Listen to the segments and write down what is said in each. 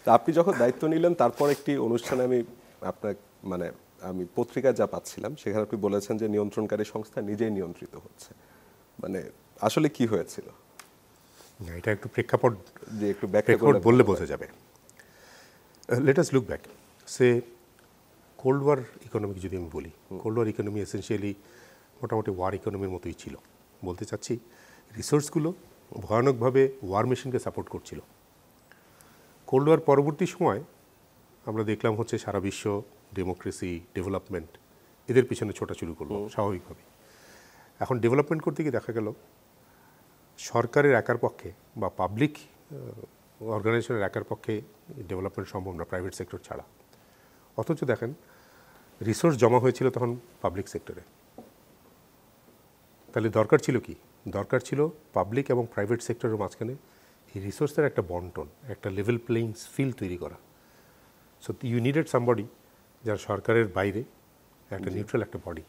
তা আপনি যখন দায়িত্ব নিলেন তারপর একটি অনুষ্ঠানে আপনার মানে আমি পত্রিকায় যা পাচ্ছিলাম সেখানে আপনি বলেছেন যে নিয়ন্ত্রণকারী সংস্থা নিজেই নিয়ন্ত্রিত হচ্ছে, মানে আসলে কি হয়েছিল? এটা একটু প্রেক্ষাপট যে একটু ব্যাখ্যা করলে বললে বোঝা যাবে। লেট আস লুক ব্যাক, সে কোল্ড ওয়ার ইকোনমি যদি আমি বলি, কোল্ড ওয়ার ইকোনমি এসেন্সিয়ালি মোটামুটি ওয়ার ইকোনমির মতোই ছিল। বলতে চাচ্ছি রিসোর্সগুলো ভয়ানকভাবে ওয়ার মেশিনকে সাপোর্ট করছিল। কোল্ড ওয়ার পরবর্তী সময় আমরা দেখলাম হচ্ছে সারা বিশ্ব ডেমোক্রেসি, ডেভেলপমেন্ট এদের পিছনে ছোটা শুরু করলো স্বাভাবিকভাবে। এখন ডেভেলপমেন্ট করতে গিয়ে দেখা গেল সরকারের একার পক্ষে বা পাবলিক অর্গানাইজেশনের একার পক্ষে ডেভেলপমেন্ট সম্ভব না প্রাইভেট সেক্টর ছাড়া। অথচ দেখেন রিসোর্স জমা হয়েছিল তখন পাবলিক সেক্টরে। তাহলে দরকার ছিল কি? দরকার ছিল পাবলিক এবং প্রাইভেট সেক্টরের মাঝখানে এই রিসোর্সের একটা বন্টন, একটা লেভেল প্লেইং ফিল্ড তৈরি করা। সো ইউ নিডেড সামবডি যার সরকারের বাইরে একটা নিউট্রাল একটা বডি।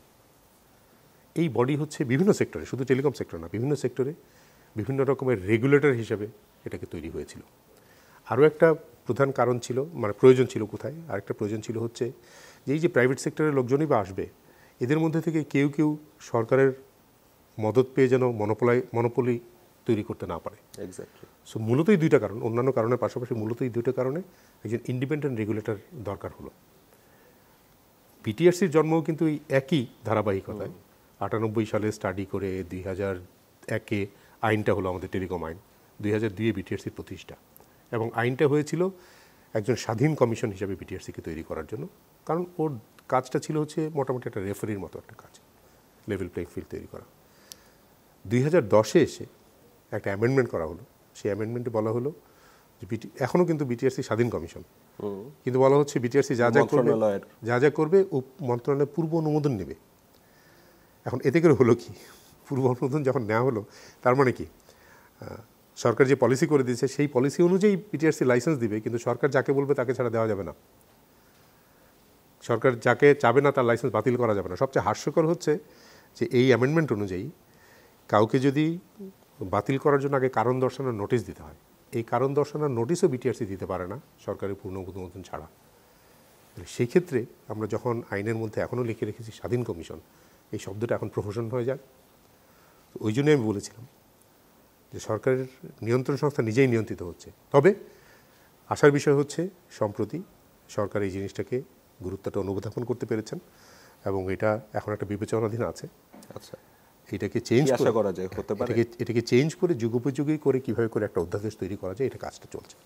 এই বডি হচ্ছে বিভিন্ন সেক্টরে, শুধু টেলিকম সেক্টর না, বিভিন্ন সেক্টরে বিভিন্ন রকমের রেগুলেটর হিসেবে এটাকে তৈরি হয়েছিল। আরও একটা প্রধান কারণ ছিল, মানে প্রয়োজন ছিল কোথায়, আরেকটা প্রয়োজন ছিল হচ্ছে যে এই যে প্রাইভেট সেক্টরের লোকজনই বা আসবে, এদের মধ্যে থেকে কেউ কেউ সরকারের মদত পেয়ে যেন মনোপলি তৈরি করতে না পারে। এক্স্যাক্টলি। সো মূলত এই দুইটা কারণ, অন্যান্য কারণের পাশাপাশি মূলত এই দুইটা কারণে একজন ইন্ডিপেন্ডেন্ট রেগুলেটর দরকার হলো। বিটিআরসির জন্মও কিন্তু এই একই ধারাবাহিকতায়। 98 সালে স্টাডি করে 2001-এ আইনটা হলো আমাদের টেলিকম আইন, 2002-এ বিটিআরসির প্রতিষ্ঠা, এবং আইনটা হয়েছিল একজন স্বাধীন কমিশন হিসাবে বিটিআরসিকে তৈরি করার জন্য। কারণ ওর কাজটা ছিল হচ্ছে মোটামুটি একটা রেফারির মতো একটা কাজ, লেভেল প্লেইং ফিল্ড তৈরি করা। 2010-এ এসে একটা অ্যামেন্ডমেন্ট করা হলো। সেই অ্যামেন্ডমেন্টে বলা হলো যে এখনও কিন্তু বিটিআরসি স্বাধীন কমিশন, কিন্তু বলা হচ্ছে বিটিআরসি যা যা করবে ও মন্ত্রণালয়ের পূর্ব অনুমোদন নেবে। এখন এতে করে হলো কি, পূর্ব অনুমোদন যখন নেওয়া হলো তার মানে কি, সরকার যে পলিসি করে দিয়েছে সেই পলিসি অনুযায়ী বিটিআরসি লাইসেন্স দিবে, কিন্তু সরকার যাকে বলবে তাকে ছাড়া দেওয়া যাবে না। সরকার যাকে চাবে না তার লাইসেন্স বাতিল করা যাবে না। সবচেয়ে হাস্যকর হচ্ছে যে এই অ্যামেন্ডমেন্ট অনুযায়ী কাউকে যদি বাতিল করার জন্য আগে কারণ দর্শানোর নোটিশ দিতে হয়, এই কারণ দর্শানোর নোটিশও বিটিআরসি দিতে পারে না সরকারের পূর্ণ অনুমোদন ছাড়া। সেই ক্ষেত্রে আমরা যখন আইনের মধ্যে এখনও লিখে রেখেছি স্বাধীন কমিশন, এই শব্দটা এখন প্রহসন হয়ে যায়। ওই জন্যই আমি বলেছিলাম যে সরকারের নিয়ন্ত্রণ সংস্থা নিজেই নিয়ন্ত্রিত হচ্ছে। তবে আশার বিষয় হচ্ছে সম্প্রতি সরকার এই জিনিসটাকে গুরুত্বটা অনুধাবন করতে পেরেছেন এবং এটা এখন একটা বিবেচনাধীন আছে। আচ্ছা, এটাকে চেঞ্জ করা যায়, হতে পারে এটাকে চেঞ্জ করে যুগোপযোগী করে কীভাবে করে একটা অধ্যাদেশ তৈরি করা যায়, এটা কাজটা চলছে।